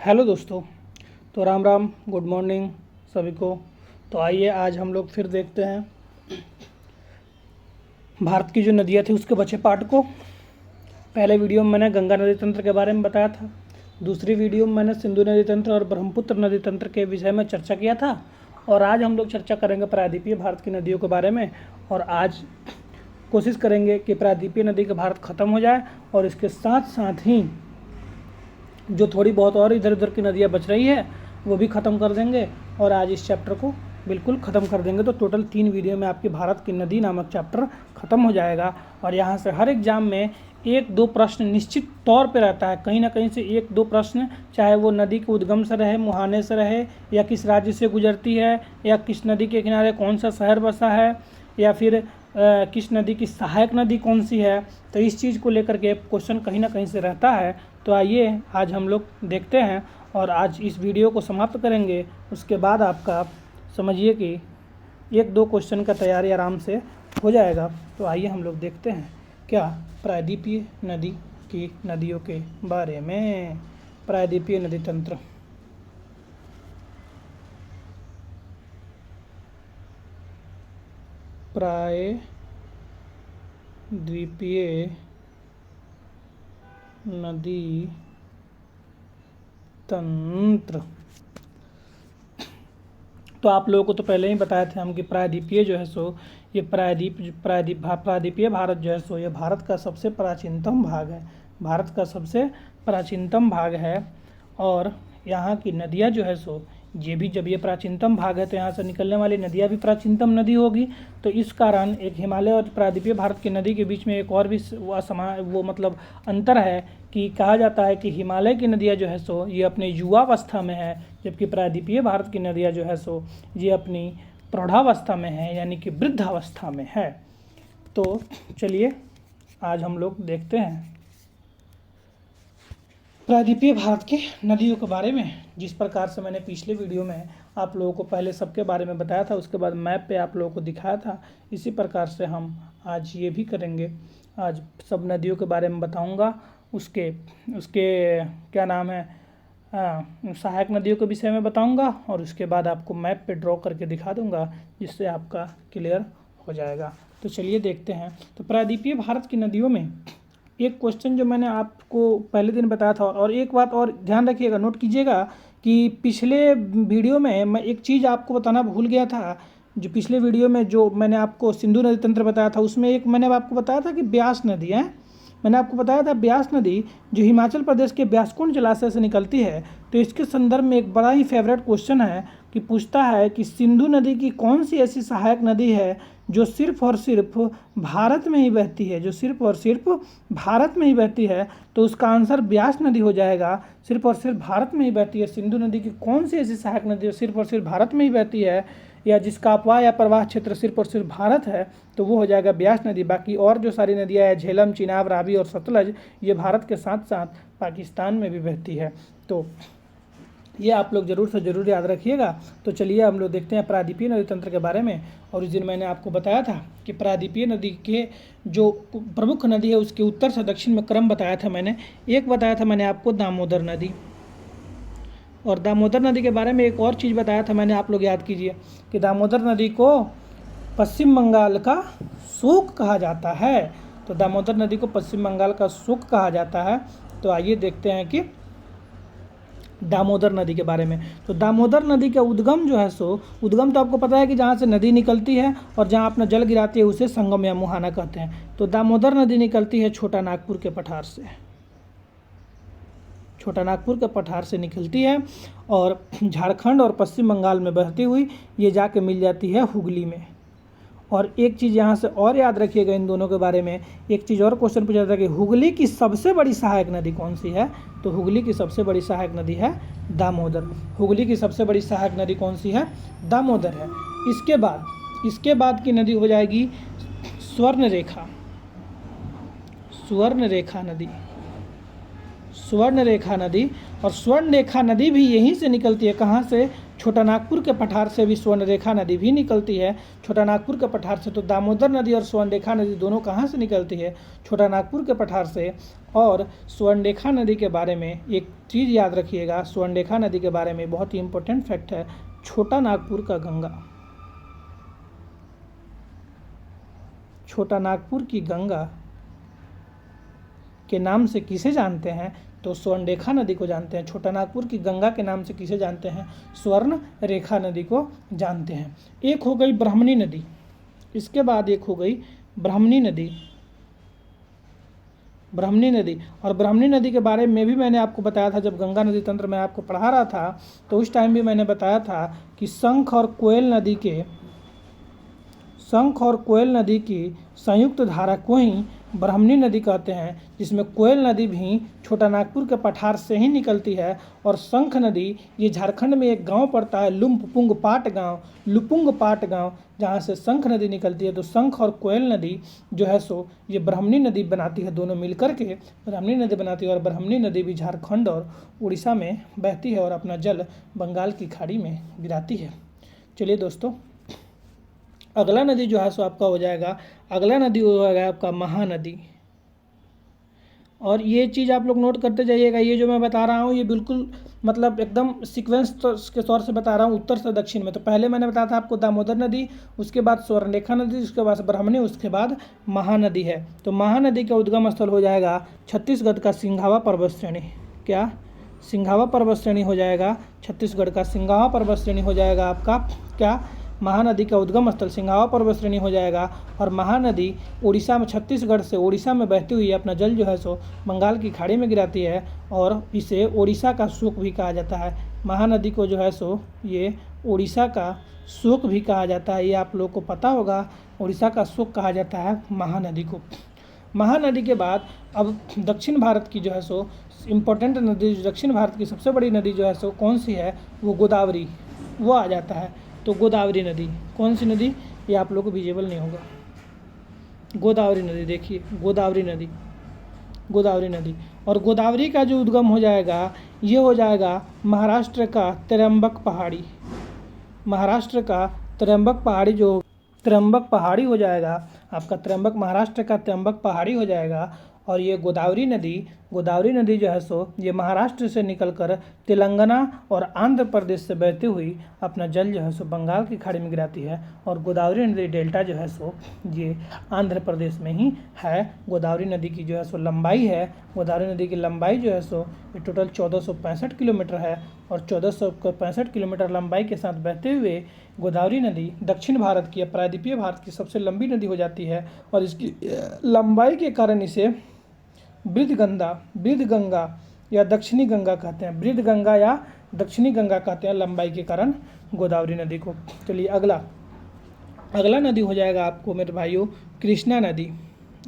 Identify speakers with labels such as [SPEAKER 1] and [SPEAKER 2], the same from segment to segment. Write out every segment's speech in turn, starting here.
[SPEAKER 1] Hello दोस्तों। तो Ram Ram, good morning सभी को। तो आइए आज हम लोग फिर देखते हैं भारत की जो नदियाँ थी उसके बचे पार्ट को। पहले वीडियो में मैंने गंगा नदी तंत्र के बारे में बताया था, दूसरी वीडियो में मैंने सिंधु नदी तंत्र और ब्रह्मपुत्र नदी तंत्र के विषय में चर्चा किया था, और आज हम लोग चर्चा करेंगे प्रायद्वीपीय भारत की नदियों के बारे में। और आज कोशिश करेंगे कि प्रायद्वीपीय नदी का भारत ख़त्म हो जाए और इसके साथ साथ ही जो थोड़ी बहुत और इधर उधर की नदियाँ बच रही है वो भी ख़त्म कर देंगे, और आज इस चैप्टर को बिल्कुल ख़त्म कर देंगे। तो टोटल 3 वीडियो में आपकी भारत की नदी नामक चैप्टर ख़त्म हो जाएगा। और यहाँ से हर एग्ज़ाम में 1-2 प्रश्न निश्चित तौर पे रहता है, कहीं ना कहीं से 1-2 प्रश्न, चाहे वो नदी के उद्गम से रहे, मुहाने से रहे, या किस राज्य से गुजरती है, या किस नदी के किनारे कौन सा शहर बसा है, या फिर किस नदी की सहायक नदी कौन सी है। तो इस चीज़ को लेकर के क्वेश्चन कहीं ना कहीं से रहता है। तो आइए आज हम लोग देखते हैं और आज इस वीडियो को समाप्त करेंगे। उसके बाद आपका समझिए कि 1-2 क्वेश्चन का तैयारी आराम से हो जाएगा। तो आइए हम लोग देखते हैं क्या प्रायद्वीपीय नदी की नदियों के बारे में। प्रायद्वीपीय नदी तंत्र, प्रायद्वीपीय नदी तंत्र। तो आप लोगों को तो पहले ही बताए थे हम कि प्रायद्वीपीय जो है सो ये प्रायद्वीपीय भारत जो है सो ये भारत का सबसे प्राचीनतम भाग है, भारत का सबसे प्राचीनतम भाग है। और यहाँ की नदियाँ जो है सो ये भी, जब ये प्राचीनतम भाग है तो यहाँ से निकलने वाली नदियाँ भी प्राचीनतम नदी होगी। तो इस कारण एक हिमालय और प्रायद्वीपीय भारत की नदी के बीच में एक और भी मतलब अंतर है कि कहा जाता है कि हिमालय की नदियाँ जो है सो ये अपने युवावस्था में है, जबकि प्रायद्वीपीय भारत की नदियाँ जो है सो ये अपनी प्रौढ़ावस्था में है, यानी कि वृद्धावस्था में है। तो चलिए आज हम लोग देखते हैं प्रायद्वीपीय भारत के नदियों के बारे में। जिस प्रकार से मैंने पिछले वीडियो में आप लोगों को पहले सबके बारे में बताया था, उसके बाद मैप पे आप लोगों को दिखाया था, इसी प्रकार से हम आज ये भी करेंगे। आज सब नदियों के बारे में बताऊंगा, उसके क्या नाम है, सहायक नदियों के विषय में बताऊंगा, और उसके बाद आपको मैप पे ड्रॉ करके दिखा दूंगा, जिससे आपका क्लियर हो जाएगा। तो चलिए देखते हैं। तो प्रायद्वीपीय भारत की नदियों में एक क्वेश्चन जो मैंने आपको पहले दिन बताया था, और एक बात और ध्यान रखिएगा, नोट कीजिएगा कि पिछले वीडियो में मैं एक चीज़ आपको बताना भूल गया था। जो पिछले वीडियो में जो मैंने आपको सिंधु नदी तंत्र बताया था, उसमें एक मैंने आपको बताया था कि ब्यास नदी है, मैंने आपको बताया था ब्यास नदी जो हिमाचल प्रदेश के ब्यासकुंड जलाशय से निकलती है। तो इसके संदर्भ में एक बड़ा ही फेवरेट क्वेश्चन है कि पूछता है कि सिंधु नदी की कौन सी ऐसी सहायक नदी है जो सिर्फ और सिर्फ भारत में ही बहती है, जो सिर्फ और सिर्फ भारत में ही बहती है। तो उसका आंसर ब्यास नदी हो जाएगा, सिर्फ और सिर्फ भारत में ही बहती है। सिंधु नदी की कौन सी ऐसी सहायक नदी जो सिर्फ और सिर्फ भारत में ही बहती है, या जिसका अपवाह या प्रवाह क्षेत्र सिर्फ और सिर्फ भारत है, तो वो हो जाएगा ब्यास नदी। बाकी और जो सारी नदियाँ हैं, झेलम, चिनाब, रावी और सतलज, ये भारत के साथ साथ पाकिस्तान में भी बहती है। तो ये आप लोग ज़रूर से ज़रूर याद रखिएगा। तो चलिए हम लोग देखते हैं प्रायद्वीपीय नदी तंत्र के बारे में। और उस दिन मैंने आपको बताया था कि प्रायद्वीपीय नदी के जो प्रमुख नदी है उसके उत्तर से दक्षिण में क्रम बताया था मैंने। एक बताया था मैंने आपको दामोदर नदी, और दामोदर नदी के बारे में एक और चीज़ बताया था मैंने, आप लोग याद कीजिए कि दामोदर नदी को पश्चिम बंगाल का शोक कहा जाता है। तो दामोदर नदी को पश्चिम बंगाल का शोक कहा जाता है। तो आइए देखते हैं कि दामोदर नदी के बारे में। तो दामोदर नदी का उद्गम जो है सो, उद्गम तो आपको पता है कि जहाँ से नदी निकलती है और जहाँ अपना जल गिराती है उसे संगम या मुहाना कहते हैं। तो दामोदर नदी निकलती है छोटा नागपुर के पठार से, छोटा नागपुर के पठार से निकलती है, और झारखंड और पश्चिम बंगाल में बहती हुई ये जाके मिल जाती है हुगली में। और एक चीज़ यहाँ से और याद रखिएगा इन दोनों के बारे में, एक चीज़ और क्वेश्चन पूछा था कि हुगली की सबसे बड़ी सहायक नदी कौन सी है। तो हुगली की सबसे बड़ी सहायक नदी है दामोदर। हुगली की सबसे बड़ी सहायक नदी कौन सी है, दामोदर है। इसके बाद की नदी हो जाएगी स्वर्णरेखा, स्वर्णरेखा नदी, स्वर्णरेखा नदी। और स्वर्णरेखा नदी भी यहीं से निकलती है, कहाँ से, छोटा नागपुर के पठार से भी स्वर्णरेखा नदी भी निकलती है। छोटा नागपुर के पठार से तो दामोदर नदी और स्वर्णरेखा नदी दोनों कहाँ से निकलती है? छोटा नागपुर के पठार से। और स्वर्णरेखा नदी के बारे में एक चीज़ याद रखिएगा, स्वर्णरेखा नदी के बारे में बहुत ही इंपॉर्टेंट फैक्ट है, छोटा नागपुर का गंगा, छोटा नागपुर की गंगा के नाम से किसे जानते हैं? तो स्वर्णरेखा नदी को जानते हैं। छोटा नागपुर की गंगा के नाम से किसे जानते हैं? स्वर्ण रेखा नदी को जानते हैं। एक हो गई ब्राह्मणी नदी, इसके बाद एक हो गई ब्राह्मणी नदी। ब्राह्मणी नदी, और ब्राह्मणी नदी के बारे में भी मैंने आपको बताया था, जब गंगा नदी तंत्र में आपको पढ़ा रहा था तो उस टाइम भी मैंने बताया था कि शंख और कोयल नदी की संयुक्त धारा को ही ब्राह्मणी नदी कहते हैं, जिसमें कोयल नदी भी छोटा नागपुर के पठार से ही निकलती है। और शंख नदी, ये झारखंड में एक गांव पड़ता है लुपुंग पाट गांव, जहां से शंख नदी निकलती है। तो शंख और कोयल नदी जो है सो ये ब्राह्मणी नदी बनाती है, दोनों मिलकर के ब्राह्मणी नदी बनाती है। और ब्राह्मणी नदी भी झारखंड और उड़ीसा में बहती है और अपना जल बंगाल की खाड़ी में गिराती है। चलिए दोस्तों, अगला नदी जो है सो आपका हो जाएगा, अगला नदी हो जाएगा आपका महानदी। और ये चीज़ आप लोग नोट करते जाइएगा, ये जो मैं बता रहा हूँ ये बिल्कुल मतलब एकदम सीक्वेंस के तौर से बता रहा हूँ, उत्तर से दक्षिण में। तो पहले मैंने बताया था आपको दामोदर नदी, उसके बाद स्वर्णरेखा नदी, उसके बाद ब्राह्मणी, उसके बाद महानदी है। तो महानदी का उद्गम स्थल हो जाएगा छत्तीसगढ़ का सिंघावा पर्वत श्रेणी। क्या? सिंघावा पर्वत श्रेणी हो जाएगा, छत्तीसगढ़ का सिंघावा पर्वत श्रेणी हो जाएगा आपका। क्या? महानदी का उद्गम स्थल सिंघावा पर्वत श्रेणी हो जाएगा। और महानदी उड़ीसा में, छत्तीसगढ़ से उड़ीसा में बहती हुई अपना जल जो है सो बंगाल की खाड़ी में गिराती है, और इसे उड़ीसा का शोक भी कहा जाता है। महानदी को जो है सो ये उड़ीसा का शोक भी कहा जाता है, ये आप लोग को पता होगा, उड़ीसा का शोक कहा जाता है महानदी को। महानदी के बाद अब दक्षिण भारत की जो है सो इम्पोर्टेंट नदी, दक्षिण भारत की सबसे बड़ी नदी जो है सो कौन सी है? वो गोदावरी, वो आ जाता है। तो गोदावरी नदी, कौन सी नदी? ये आप लोग को विजिबल नहीं होगा। गोदावरी नदी, देखिए गोदावरी नदी। और गोदावरी का जो उद्गम हो जाएगा ये हो जाएगा महाराष्ट्र का त्र्यंबक पहाड़ी। महाराष्ट्र का त्र्यंबक पहाड़ी, जो त्र्यंबक पहाड़ी हो जाएगा आपका, त्र्यंबक, महाराष्ट्र का त्र्यंबक पहाड़ी हो जाएगा। और ये गोदावरी नदी जो है सो ये महाराष्ट्र से निकलकर तेलंगाना और आंध्र प्रदेश से बहती हुई अपना जल जो है सो बंगाल की खाड़ी में गिराती है। और गोदावरी नदी डेल्टा जो है सो ये आंध्र प्रदेश में ही है। गोदावरी नदी की जो है सो लंबाई है, गोदावरी नदी की लंबाई जो है सो ये टोटल 1465 किलोमीटर है। और 1465 किलोमीटर लंबाई के साथ बहते हुए गोदावरी नदी दक्षिण भारत की, प्रायद्वीपीय भारत की सबसे लंबी नदी हो जाती है। और इसकी लंबाई के कारण इसे वृद्धगंगा या दक्षिणी गंगा कहते हैं, वृद्धगंगा या दक्षिणी गंगा कहते हैं लंबाई के कारण गोदावरी नदी को। चलिए अगला नदी हो जाएगा आपको मेरे भाइयों कृष्णा नदी।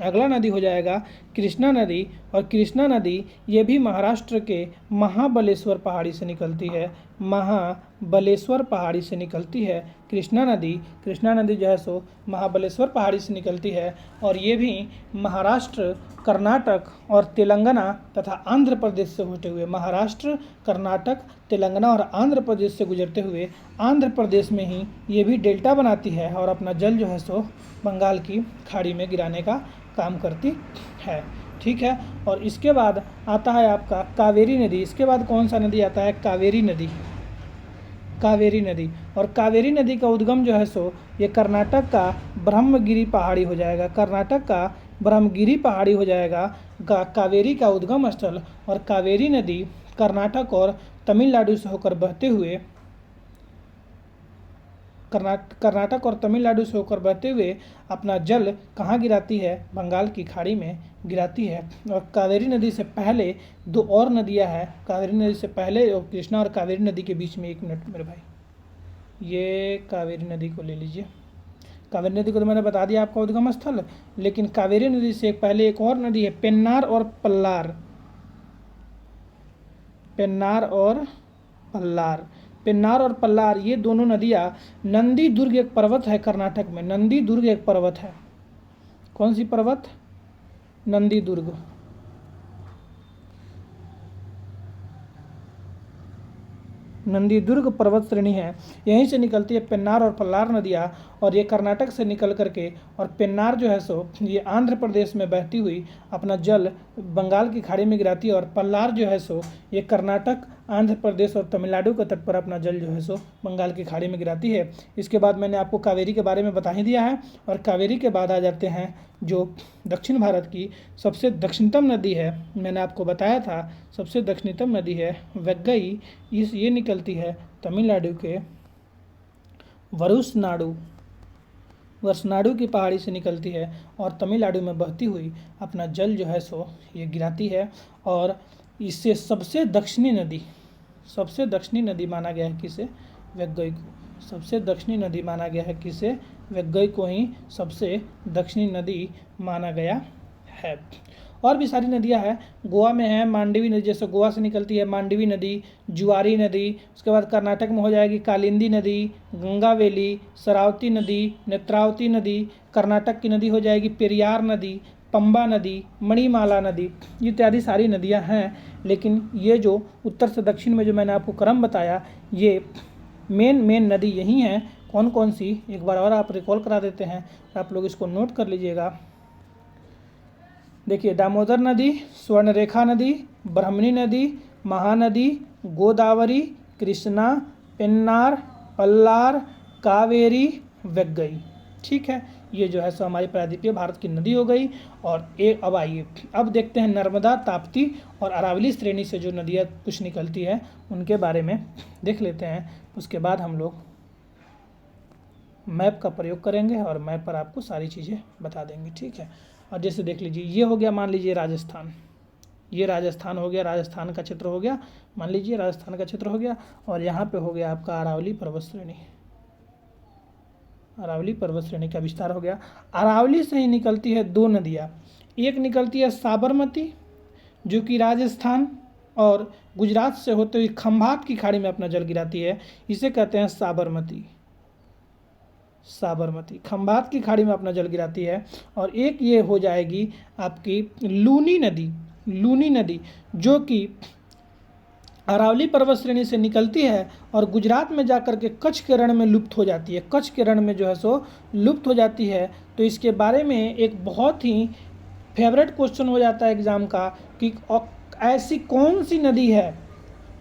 [SPEAKER 1] अगला नदी हो जाएगा कृष्णा नदी। और कृष्णा नदी ये भी महाराष्ट्र के महाबलेश्वर पहाड़ी से निकलती है, महाबलेश्वर पहाड़ी से निकलती है कृष्णा नदी जो है सो महाबलेश्वर पहाड़ी से निकलती है। और ये भी महाराष्ट्र, कर्नाटक और तेलंगाना तथा आंध्र प्रदेश से होते हुए, महाराष्ट्र, कर्नाटक, तेलंगाना और आंध्र प्रदेश से गुजरते हुए आंध्र प्रदेश में ही ये भी डेल्टा बनाती है और अपना जल जो है सो बंगाल की खाड़ी में गिराने का काम करती है। ठीक है। और इसके बाद आता है आपका कावेरी नदी। इसके बाद कौन सा नदी आता है? कावेरी नदी। और कावेरी नदी का उद्गम जो है सो ये कर्नाटक का ब्रह्मगिरी पहाड़ी हो जाएगा, कर्नाटक का ब्रह्मगिरी पहाड़ी हो जाएगा कावेरी का उद्गम स्थल। और कावेरी नदी कर्नाटक और तमिलनाडु से होकर बहते हुए, कर्नाटक और तमिलनाडु से होकर बहते हुए अपना जल कहाँ गिराती है? बंगाल की खाड़ी में गिराती है। और कावेरी नदी से पहले दो और नदियाँ हैं, कावेरी नदी से पहले कृष्णा और कावेरी नदी के बीच में, एक मिनट मेरे भाई, ये कावेरी नदी को ले लीजिए। कावेरी नदी को तो मैंने बता दिया आपका उद्गम स्थल, लेकिन कावेरी नदी से पहले एक और नदी है पेन्नार और पल्लार। पेन्नार और पल्लार ये दोनों नदियाँ, नंदी दुर्ग एक पर्वत है कर्नाटक में, नंदी दुर्ग एक पर्वत है। कौन सी पर्वत? नंदी दुर्ग। नंदीदुर्ग पर्वत श्रेणी है, यहीं से निकलती है पेन्नार और पल्लार नदियाँ, और ये कर्नाटक से निकल करके, और पेन्नार जो है सो ये आंध्र प्रदेश में बहती हुई अपना जल बंगाल की खाड़ी में गिराती है, और पल्लार जो है सो ये कर्नाटक, आंध्र प्रदेश और तमिलनाडु के तट पर अपना जल जो है सो बंगाल की खाड़ी में गिराती है। इसके बाद मैंने आपको कावेरी के बारे में बता ही दिया है, और कावेरी के बाद आ जाते हैं जो दक्षिण भारत की सबसे दक्षिणतम नदी है, मैंने आपको बताया था सबसे दक्षिणतम नदी है वैगई। ये निकलती है तमिलनाडु के वरसनाडु की पहाड़ी से निकलती है, और तमिलनाडु में बहती हुई अपना जल जो है सो ये गिराती है। और इससे सबसे दक्षिणी नदी माना गया है किसे? वैगई को। सबसे दक्षिणी नदी माना गया है किसे? वैगई को ही सबसे दक्षिणी नदी माना गया है। और भी सारी नदियां हैं, गोवा में है मांडवी नदी, जैसे गोवा से निकलती है मांडवी नदी, जुआरी नदी। उसके बाद कर्नाटक में हो जाएगी कालिंदी नदी, गंगावेली, शरावती नदी, नेत्रावती नदी। कर्नाटक की नदी हो जाएगी पेरियार नदी, पंबा नदी, मणिमाला नदी, इत्यादि सारी नदियां हैं। लेकिन ये जो उत्तर से दक्षिण में जो मैंने आपको क्रम बताया, ये मेन नदी यही हैं। कौन कौन सी, एक बार और आप रिकॉल करा देते हैं, आप लोग इसको नोट कर लीजिएगा। देखिए, दामोदर नदी, स्वर्णरेखा नदी, ब्रह्मणी नदी, महानदी, गोदावरी, कृष्णा, पेन्नार, पल्लार, कावेरी, वैगई। ठीक है, ये जो है सो हमारी प्रायद्वीपीय भारत की नदी हो गई। और एक अब आइए, अब देखते हैं नर्मदा, ताप्ती और अरावली श्रेणी से जो नदियाँ कुछ निकलती है उनके बारे में देख लेते हैं। उसके बाद हम लोग मैप का प्रयोग करेंगे और मैप पर आपको सारी चीज़ें बता देंगे। ठीक है, और जैसे देख लीजिए, ये हो गया मान लीजिए राजस्थान, ये राजस्थान हो गया, राजस्थान का क्षेत्र हो गया, मान लीजिए राजस्थान का क्षेत्र हो गया। और यहाँ पे हो गया आपका अरावली पर्वत श्रेणी, अरावली पर्वत श्रेणी का विस्तार हो गया। अरावली से ही निकलती है दो नदियाँ, एक निकलती है साबरमती जो कि राजस्थान और गुजरात से होते हुए खंभात की खाड़ी में अपना जल गिराती है, इसे कहते हैं साबरमती। खंभात की खाड़ी में अपना जल गिराती है। और एक ये हो जाएगी आपकी लूनी नदी जो कि अरावली पर्वत श्रेणी से निकलती है और गुजरात में जाकर के कच्छ के रण में लुप्त हो जाती है, कच्छ के रण में जो है सो लुप्त हो जाती है। तो इसके बारे में एक बहुत ही फेवरेट क्वेश्चन हो जाता है एग्जाम का कि ऐसी कौन सी नदी है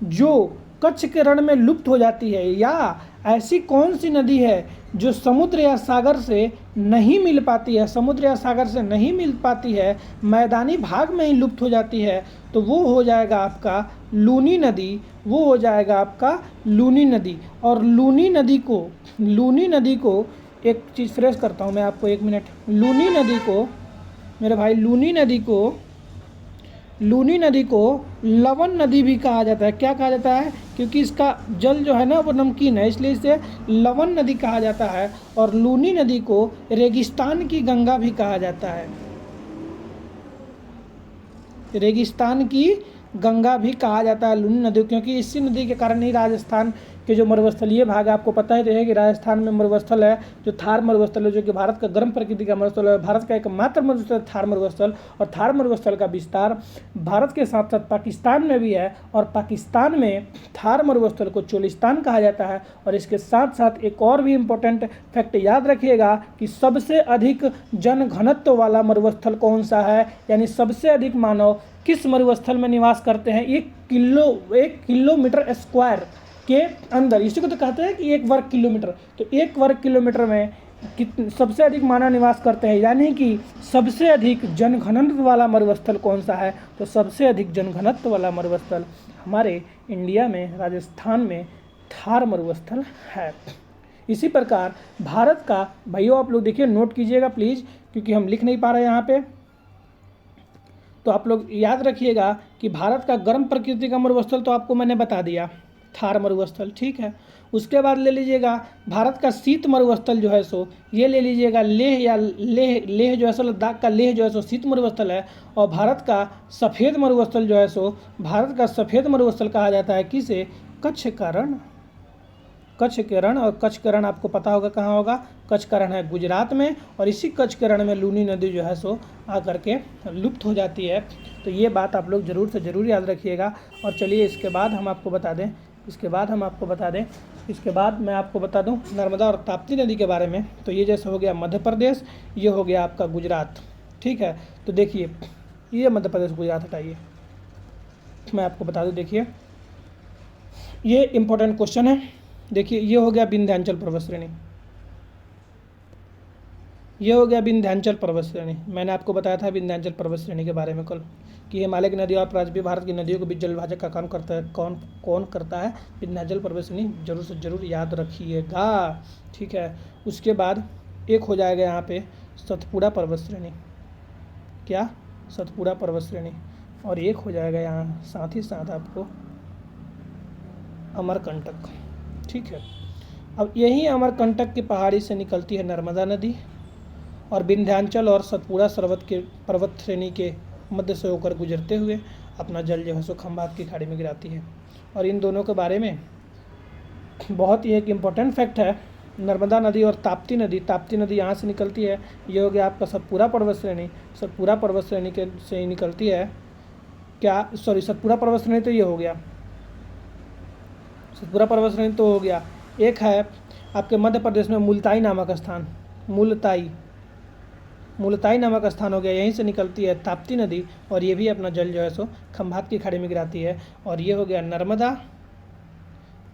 [SPEAKER 1] जो कच्छ के रण में लुप्त हो जाती है, या ऐसी कौन सी नदी है जो समुद्र या सागर से नहीं मिल पाती है, मैदानी भाग में ही लुप्त हो जाती है। तो वो हो जाएगा आपका लूनी नदी। और लूनी नदी को एक चीज़ फ्रेश करता हूँ मैं आपको, एक मिनट। लूनी नदी को मेरे भाई, लूनी नदी को लवण नदी भी कहा जाता है। क्या कहा जाता है? क्योंकि इसका जल जो है ना वो नमकीन है, इसलिए इसे लवण नदी कहा जाता है। और लूनी नदी को रेगिस्तान की गंगा भी कहा जाता है, लूनी नदी, क्योंकि इसी नदी के कारण ही राजस्थान के जो मरुस्थलीय भाग है, आपको पता ही रहे कि राजस्थान में मरुस्थल है जो थार मरुस्थल है, जो कि भारत का गर्म प्रकृति का मरुस्थल है। भारत का एकमात्र मरुस्थल थार मरुस्थल, और थार मरुस्थल का विस्तार भारत के साथ साथ पाकिस्तान में भी है, और पाकिस्तान में थार मरुस्थल को चोलिस्तान कहा जाता है। और इसके साथ साथ एक और भी इम्पोर्टेंट फैक्ट याद रखिएगा कि सबसे अधिक जनघनत्व वाला मरुस्थल कौन सा है, यानी सबसे अधिक मानव किस मरुस्थल में निवास करते हैं 1 किलोमीटर स्क्वायर के अंदर। इसी को तो कहते हैं कि 1 वर्ग किलोमीटर। तो 1 वर्ग किलोमीटर में सबसे अधिक मानव निवास करते हैं, यानी कि सबसे अधिक जनघनत्व वाला मरुस्थल कौन सा है? तो सबसे अधिक जनघनत्व वाला मरुस्थल हमारे इंडिया में, राजस्थान में थार मरुस्थल है। इसी प्रकार भारत का, भाइयों आप लोग देखिए, नोट कीजिएगा प्लीज़, क्योंकि हम लिख नहीं पा रहे हैं यहाँ पे। तो आप लोग याद रखिएगा कि भारत का गर्म प्रकृति का मरुस्थल तो आपको मैंने बता दिया, थार मरुस्थल। ठीक है, उसके बाद ले लीजिएगा भारत का शीत मरुस्थल जो है सो ये ले लीजिएगा लेह जो है सो, लद्दाख का लेह जो है सो शीत मरुस्थल है। और भारत का सफ़ेद मरुस्थल जो है सो, भारत का सफ़ेद मरुस्थल कहा जाता है किसे? कच्छ का रण। और कच्छ का रण आपको पता होगा कहाँ होगा? कच्छ का रण है गुजरात में, और इसी कच्छ के रण में लूनी नदी जो है सो आकर के लुप्त हो जाती है। तो ये बात आप लोग ज़रूर से ज़रूर याद रखिएगा। और चलिए इसके बाद हम आपको बता दें इसके बाद हम आपको बता दें, इसके बाद मैं आपको बता दूं नर्मदा और ताप्ती नदी के बारे में। तो ये जैसे हो गया मध्य प्रदेश, ये हो गया आपका गुजरात, ठीक है। तो देखिए ये मध्य प्रदेश गुजरात हटाइए, मैं आपको बता दूं, देखिए ये इंपॉर्टेंट क्वेश्चन है। देखिए ये हो गया विंध्याचल पर्वत श्रेणी, ये हो गया विंध्याचल पर्वत श्रेणी। मैंने आपको बताया था विंध्याचल पर्वत श्रेणी के बारे में कल कि हिमालय की नदियों और प्राचीन भारत की नदियों के बीच जल विभाजक का काम करता है, कौन करता है? विंध्याचल पर्वत श्रेणी। जरूर से जरूर याद रखिएगा, ठीक है। उसके बाद एक हो जाएगा यहाँ पे सतपुड़ा पर्वत श्रेणी, क्या? सतपुड़ा पर्वत श्रेणी। और एक हो जाएगा यहाँ साथ ही साथ आपको अमरकंटक, ठीक है। अब यही अमरकंटक की पहाड़ी से निकलती है नर्मदा नदी और विंध्याचल और सतपुड़ा पर्वत श्रेणी के मध्य से होकर गुजरते हुए अपना जल जो है सो खंभात की खाड़ी में गिराती है। और इन दोनों के बारे में बहुत ही एक इम्पॉर्टेंट फैक्ट है, नर्मदा नदी और ताप्ती नदी यहाँ से निकलती है। ये हो गया आपका सतपुड़ा पर्वत श्रेणी, सतपुड़ा पर्वत श्रेणी के से ही निकलती है, क्या? सॉरी, सतपुड़ा पर्वत श्रेणी तो ये हो गया, सतपुड़ा पर्वत श्रेणी तो हो गया। एक है आपके मध्य प्रदेश में मुल्ताई नामक स्थान, मुल्ताई नामक स्थान हो गया, यहीं से निकलती है ताप्ती नदी और ये भी अपना जल जो है सो खंभात की खाड़ी में गिराती है। और ये हो गया नर्मदा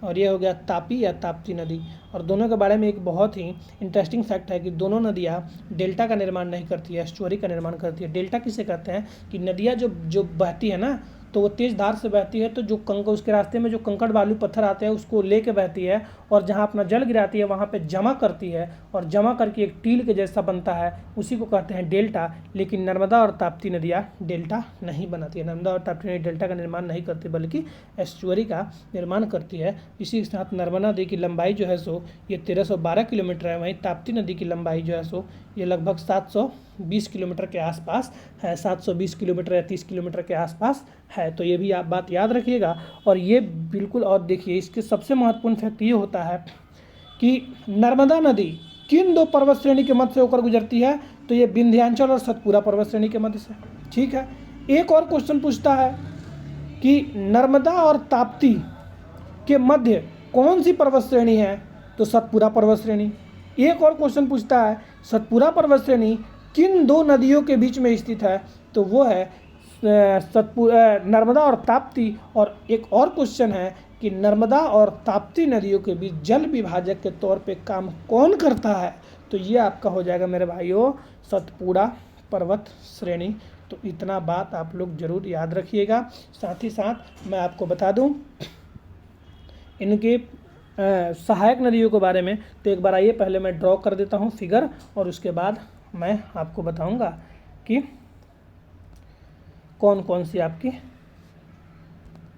[SPEAKER 1] और ये हो गया तापी या ताप्ती नदी। और दोनों के बारे में एक बहुत ही इंटरेस्टिंग फैक्ट है कि दोनों नदियाँ डेल्टा का निर्माण नहीं करती है, एस्चुअरी का निर्माण करती है। डेल्टा किसे कहते हैं कि नदियाँ जो बहती है ना, तो वो तेज़ धार से बहती है, तो जो उसके रास्ते में जो कंकड़ बालू पत्थर आते हैं उसको लेके बहती है और जहाँ अपना जल गिराती है वहाँ पे जमा करती है और जमा करके एक टील के जैसा बनता है, उसी को कहते हैं डेल्टा। लेकिन नर्मदा और ताप्ती नदियाँ डेल्टा नहीं बनाती है, नर्मदा और ताप्ती नदी डेल्टा का निर्माण नहीं करती बल्कि एस्चुअरी का निर्माण करती है। इसी के साथ नर्मदा नदी की लंबाई जो है सो ये 1312 किलोमीटर है, वहीं ताप्ती नदी की लंबाई जो है सो ये लगभग 720 किलोमीटर के आसपास है, 720 किलोमीटर या 30 किलोमीटर के आसपास है। तो ये भी आप बात याद रखिएगा। और ये बिल्कुल, और देखिए इसके सबसे महत्वपूर्ण फैक्ट ये होता है कि नर्मदा नदी किन दो पर्वत श्रेणी के मध्य से होकर गुजरती है? तो ये विंध्याचल और सतपुड़ा पर्वत श्रेणी के मध्य से, ठीक है। एक और क्वेश्चन पूछता है कि नर्मदा और ताप्ती के मध्य कौन सी पर्वत श्रेणी है? तो सतपुड़ा पर्वत श्रेणी। एक और क्वेश्चन पूछता है सतपुड़ा पर्वत श्रेणी किन दो नदियों के बीच में स्थित है? तो वो है नर्मदा और ताप्ती। और एक और क्वेश्चन है कि नर्मदा और ताप्ती नदियों के बीच जल विभाजक के तौर पे काम कौन करता है? तो ये आपका हो जाएगा मेरे भाइयों सतपुड़ा पर्वत श्रेणी। तो इतना बात आप लोग जरूर याद रखिएगा। साथ ही साथ मैं आपको बता दूं इनके सहायक नदियों के बारे में। तो एक बार आइए पहले मैं ड्रॉ कर देता हूं फिगर और उसके बाद मैं आपको बताऊंगा कि कौन कौन सी आपकी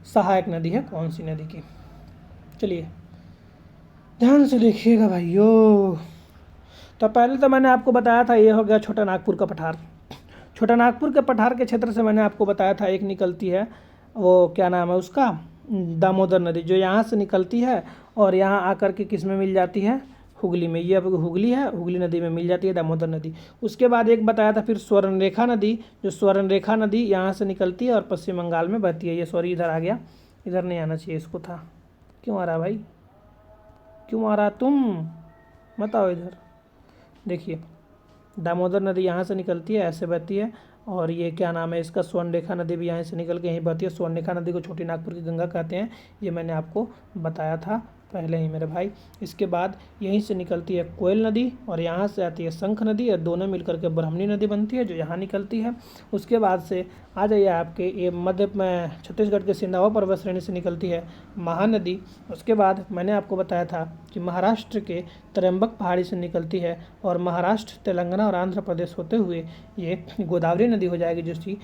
[SPEAKER 1] सहायक नदी है, कौन सी नदी की। चलिए ध्यान से देखिएगा भाइयों। तो पहले तो मैंने आपको बताया था ये हो गया छोटा नागपुर का पठार। छोटा नागपुर के पठार के क्षेत्र से मैंने आपको बताया था एक निकलती है, वो क्या नाम है उसका, दामोदर नदी, जो यहाँ से निकलती है और यहाँ आकर के किस में मिल जाती है? हुगली में। ये अब हुगली है, हुगली नदी में मिल जाती है दामोदर नदी। उसके बाद एक बताया था फिर स्वर्णरेखा नदी, जो स्वर्णरेखा नदी यहाँ से निकलती है और पश्चिम बंगाल में बहती है। ये सॉरी इधर आ गया, इधर नहीं आना चाहिए इसको था। क्यों आ रहा भाई, क्यों आ रहा तुम, मत आओ इधर। देखिए दामोदर नदी यहाँ से निकलती है, ऐसे बहती है। और ये क्या नाम है इसका, स्वर्णरेखा नदी भी यहाँ से निकल के यहीं बहती है। स्वर्णरेखा नदी को छोटी नागपुर की गंगा कहते हैं, ये मैंने आपको बताया था पहले ही मेरे भाई। इसके बाद यहीं से निकलती है कोयल नदी और यहाँ से आती है शंख नदी और दोनों मिलकर के ब्राह्मणी नदी बनती है जो यहाँ निकलती है। उसके बाद से आ जाइए आपके ये मध्य में छत्तीसगढ़ के सिंधावा पर्वत श्रेणी से निकलती है महानदी। उसके बाद मैंने आपको बताया था कि महाराष्ट्र के त्रयंबक पहाड़ी से निकलती है और महाराष्ट्र, तेलंगाना और आंध्र प्रदेश होते हुए ये गोदावरी नदी हो जाएगी, जो कि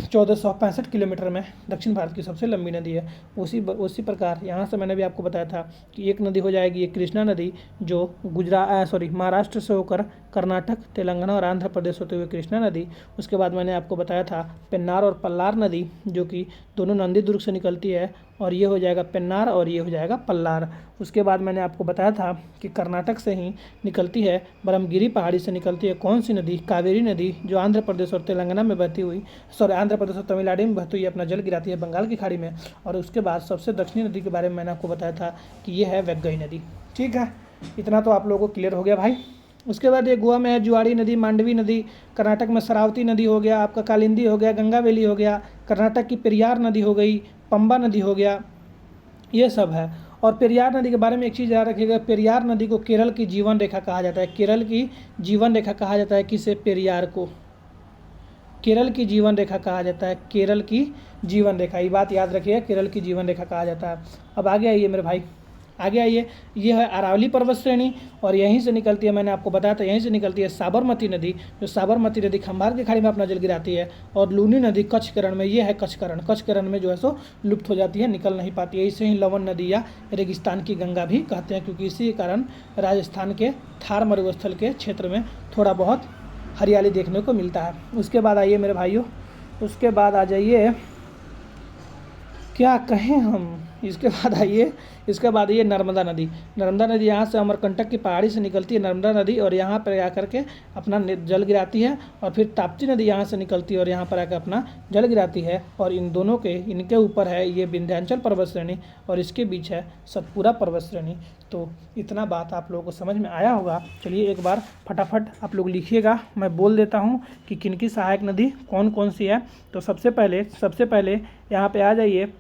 [SPEAKER 1] 1465 किलोमीटर में दक्षिण भारत की सबसे लंबी नदी है। उसी प्रकार यहाँ से मैंने भी आपको बताया था कि एक नदी हो जाएगी ये कृष्णा नदी, जो महाराष्ट्र से होकर कर्नाटक, तेलंगाना और आंध्र प्रदेश होते हुए कृष्णा नदी। उसके बाद मैंने आपको बताया था पेन्नार और पल्लार नदी, जो कि दोनों नंदी दुर्ग से निकलती है, और ये हो जाएगा पेन्नार और ये हो जाएगा पल्लार। उसके बाद मैंने आपको बताया था कि कर्नाटक से ही निकलती है, ब्रह्मगिरी पहाड़ी से निकलती है कौन सी नदी? कावेरी नदी, जो आंध्र प्रदेश और तेलंगाना में बहती हुई, आंध्र प्रदेश और तमिलनाडु में बहती हुई अपना जल गिराती है बंगाल की खाड़ी में। और उसके बाद सबसे दक्षिणी नदी के बारे में मैंने आपको बताया था कि ये है वैगई नदी। ठीक है, इतना तो आप लोगों को क्लियर हो गया भाई। उसके बाद ये गोवा में है जुआड़ी नदी, मांडवी नदी, कर्नाटक में शरावती नदी हो गया, आपका कालिंदी हो गया, गंगावेली हो गया, कर्नाटक की पेरियार नदी हो गई, पंबा नदी हो गया, ये सब है। और पेरियार नदी के बारे में एक चीज़ याद रखिएगा, पेरियार नदी को केरल की जीवन रेखा कहा जाता है। केरल की जीवन रेखा कहा जाता है किसे? पेरियार को केरल की जीवन रेखा कहा जाता है। केरल की जीवन रेखा, ये बात याद रखिएगा, केरल की जीवन रेखा कहा जाता है। अब आगे आइए मेरे भाई, आगे आइए। ये है अरावली पर्वत श्रेणी, और यहीं से निकलती है, मैंने आपको बताया था, यहीं से निकलती है साबरमती नदी, जो साबरमती नदी खंभार की खाड़ी में अपना जल गिराती है। और लूनी नदी कच्छकरण में, ये है कच्छकरण, कच्छकरण में जो है सो लुप्त हो जाती है, निकल नहीं पाती है। इसे ही लवन नदी या रेगिस्तान की गंगा भी कहते हैं, क्योंकि इसी के कारण राजस्थान के थार मरुस्थल के क्षेत्र में थोड़ा बहुत हरियाली देखने को मिलता है। उसके बाद आइए मेरे भाइयों, उसके बाद आ जाइए, क्या कहें हम, इसके बाद ये नर्मदा नदी। नर्मदा नदी यहाँ से अमरकंटक की पहाड़ी से निकलती है नर्मदा नदी, और यहाँ पर आकर के अपना जल गिराती है। और फिर ताप्ती नदी यहाँ से निकलती है और यहाँ पर आकर अपना जल गिराती है। और इन दोनों के, इनके ऊपर है ये विंध्याचल पर्वत श्रेणी, और इसके बीच है सतपुरा पर्वत श्रेणी। तो इतना बात आप लोगों को समझ में आया होगा। चलिए एक बार फटाफट आप लोग लिखिएगा, मैं बोल देता हूँ कि किनकी सहायक नदी कौन कौन सी है। तो सबसे पहले यहाँ पे आ जाइए,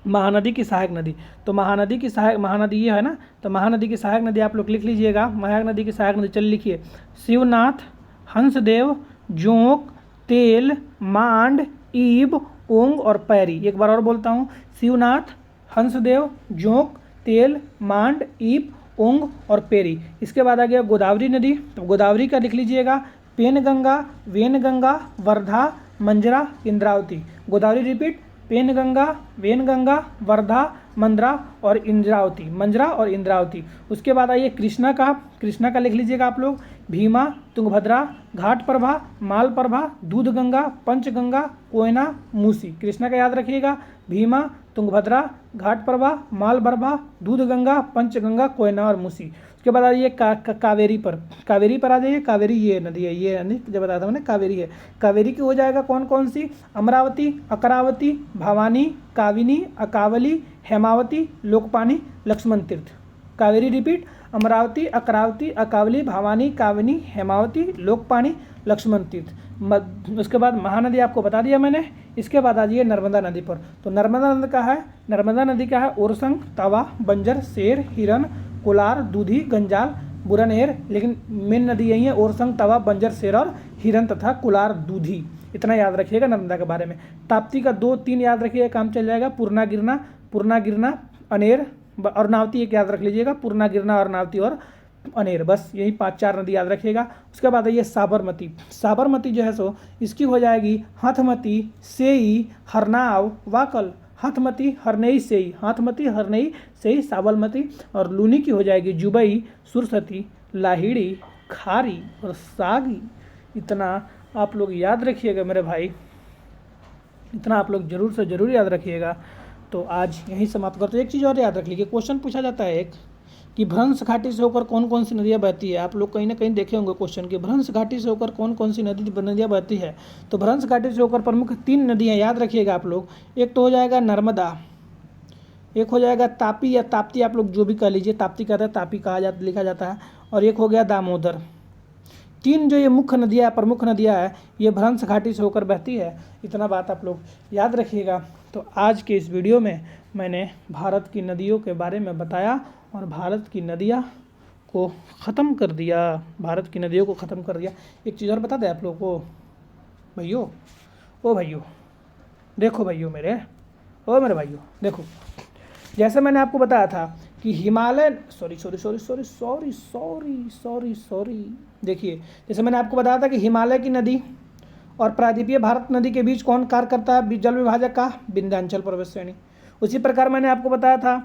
[SPEAKER 1] महानदी की सहायक नदी। तो महानदी ये है ना, तो महानदी की सहायक नदी आप लोग लिख लीजिएगा। महानदी की सहायक नदी चलिए लिखिए, शिवनाथ, हंसदेव, जोंक, तेल, मांड, ईब, ओंग और पैरी। एक बार और बोलता हूँ, शिवनाथ, हंसदेव, जोंक, तेल, मांड, ईब, ओंग और पेरी। इसके बाद आ गया गोदावरी नदी। तो गोदावरी का लिख लीजिएगा, पेनगंगा, वेनगंगा, वर्धा, मंजरा, इंद्रावती। गोदावरी रिपीट, पेनगंगा, वेनगंगा, वर्धा, मंजरा और इंद्रावती। उसके बाद आइए कृष्णा का लिख लीजिएगा आप लोग, भीमा, तुंगभद्रा, घाटप्रभा, मालप्रभा, दूधगंगा, पंचगंगा, कोयना, मूसी। कृष्णा का याद रखिएगा, भीमा, तुंगभद्रा, घाटप्रभा, मालप्रभा, दूधगंगा, पंचगंगा, कोयना और मूसी। उसके बाद आइए कावेरी पर आ जाइए। कावेरी ये नदी है, ये नदी जब बताया था मैंने, कावेरी है। कावेरी की हो जाएगा कौन कौन सी? अमरावती, अकरावती, भवानी, काविनी, अकावली, हेमावती, लोकपानी, लक्ष्मण तीर्थ। कावेरी रिपीट, अमरावती, अकरावती, अकावली, भवानी, काविनी, हेमावती, लोकपानी, लक्ष्मण तीर्थ। उसके बाद महानदी आपको बता दिया मैंने। इसके बाद आ जाइए नर्मदा नदी पर। तो नर्मदा नदी का है ओरसंग, तवा, बंजर, शेर, हिरन, कोलार, दूधी, गंजाल, बुरनहेर। लेकिन मेन नदी यही है, ओरसंग, तवा, बंजर, शेर और हिरन तथा कोलार, दूधी। इतना याद रखिएगा नर्मदा के बारे में। ताप्ती का 2-3 याद रखिएगा, काम चल जाएगा। पूर्णा गिरना, अनेर और नावती एक याद रख लीजिएगा, पूर्णा गिरना और नावती और अनेर। बस यही 5-4 नदी याद रखिएगा। उसके बाद ये साबरमती जो है सो इसकी हो जाएगी हथमती, सेई, हरनाव, वाकल। हाथमती, हरनई, सेई, साबरमती। और लूनी की हो जाएगी जुबई, सुरसती, लाहिड़ी, खारी और सागी। इतना आप लोग याद रखिएगा मेरे भाई, इतना आप लोग जरूर से जरूर याद रखिएगा। तो आज यहीं समाप्त करते हैं। एक चीज़ और याद रख लीजिए, क्वेश्चन पूछा जाता है एक कि भ्रंश घाटी से होकर कौन कौन सी नदियाँ बहती है। आप लोग कहीं ना कहीं देखे होंगे क्वेश्चन कि भ्रंश घाटी से होकर कौन कौन सी नदियाँ बहती है। तो भ्रंश घाटी से होकर प्रमुख 3 नदियाँ याद रखिएगा आप लोग। एक तो हो जाएगा नर्मदा, एक हो जाएगा तापी या ताप्ती, आप लोग जो भी कह लीजिए, ताप्ती कहते हैं, तापी लिखा जाता है, और एक हो गया दामोदर। 3 जो ये मुख्य नदियाँ, प्रमुख नदियाँ है, ये भ्रंश घाटी से होकर बहती है। इतना बात आप लोग याद रखिएगा। तो आज के इस वीडियो में मैंने भारत की नदियों के बारे में बताया और भारत की नदियों को ख़त्म कर दिया। एक चीज़ और बता दें आप लोगों को भैयों, देखो भैयों मेरे भाइयों, देखो, जैसे मैंने आपको बताया था कि हिमालय सॉरी देखिए, जैसे मैंने आपको बताया था कि हिमालय की नदी और प्रायद्वीपीय भारत नदी के बीच कौन कार्य करता है जल विभाजक का? विंध्याचल पर्वत श्रेणी। उसी प्रकार मैंने आपको बताया था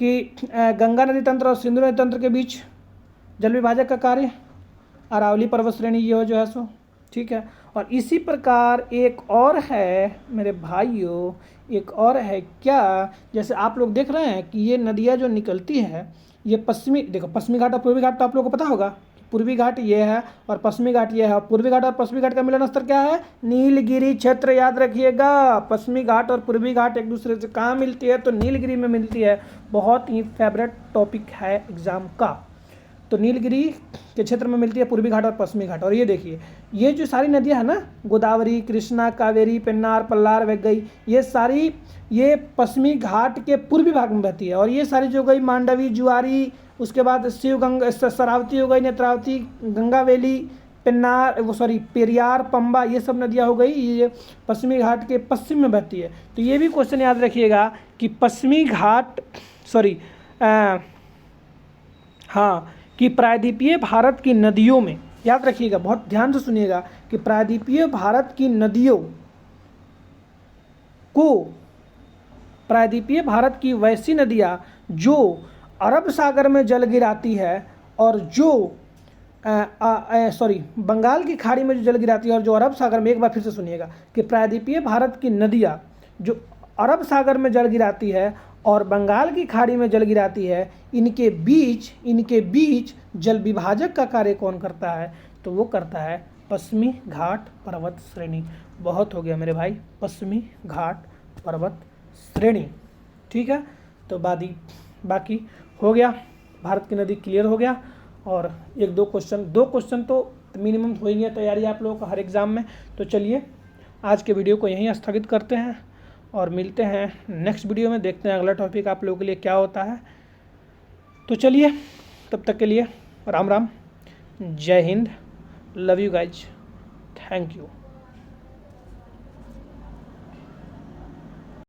[SPEAKER 1] कि गंगा नदी तंत्र और सिंधु नदी तंत्र के बीच जल विभाजक का कार्य अरावली पर्वत श्रेणी ये हो जो है सो, ठीक है। और इसी प्रकार एक और है मेरे भाइयों, एक और है क्या, जैसे आप लोग देख रहे हैं कि ये नदियाँ जो निकलती हैं ये पश्चिमी, देखो पश्चिमी घाट और पूर्वी घाट तो आप लोगों को पता होगा, पूर्वी घाट ये है और पश्चिमी घाट ये है। और पूर्वी घाट और पश्चिमी घाट का मिलन स्थल क्या है, नीलगिरी क्षेत्र, याद रखिएगा। पश्चिमी घाट और पूर्वी घाट एक दूसरे से कहाँ मिलती है, तो नीलगिरी में मिलती है। बहुत ही फेवरेट टॉपिक है एग्जाम का। तो नीलगिरी के क्षेत्र में मिलती है पूर्वी घाट और पश्चिमी घाट। और ये देखिए ये जो सारी नदियां हैं ना, गोदावरी, कृष्णा, कावेरी, पेन्नार, पल्लार, वैगई, ये सारी ये पश्चिमी घाट के पूर्वी भाग में बहती है। और ये सारी जो गई मांडवी, जुआरी, उसके बाद शिव गंगा, शरावती हो गई, नेत्रावती, गंगावेली, पेन्नार, वो सॉरी पेरियार, पंबा, ये सब नदियाँ हो गई, ये पश्चिमी घाट के पश्चिम में बहती है। तो ये भी क्वेश्चन याद रखिएगा कि पश्चिमी घाट सॉरी हाँ कि प्रायद्वीपीय भारत की नदियों में, याद रखिएगा बहुत ध्यान से सुनिएगा, कि प्रायद्वीपीय भारत की नदियों को, प्रायद्वीपीय भारत की वैसी नदियाँ जो अरब सागर में जल गिराती है और जो बंगाल की खाड़ी में जो जल गिराती है और जो अरब सागर में, एक बार फिर से सुनिएगा, कि प्रायद्वीपीय भारत की नदियाँ जो अरब सागर में जल गिराती है और बंगाल की खाड़ी में जल गिराती है, इनके बीच जल विभाजक का कार्य कौन करता है, तो वो करता है पश्चिमी घाट पर्वत श्रेणी। बहुत हो गया मेरे भाई, पश्चिमी घाट पर्वत श्रेणी, ठीक है। तो बाकी हो गया, भारत की नदी क्लियर हो गया। और दो क्वेश्चन तो मिनिमम हो ही है तैयारी आप लोगों का हर एग्ज़ाम में। तो चलिए आज के वीडियो को यहीं स्थगित करते हैं और मिलते हैं नेक्स्ट वीडियो में, देखते हैं अगला टॉपिक आप लोगों के लिए क्या होता है। तो चलिए तब तक के लिए राम राम, जय Hind, love you guys, thank you.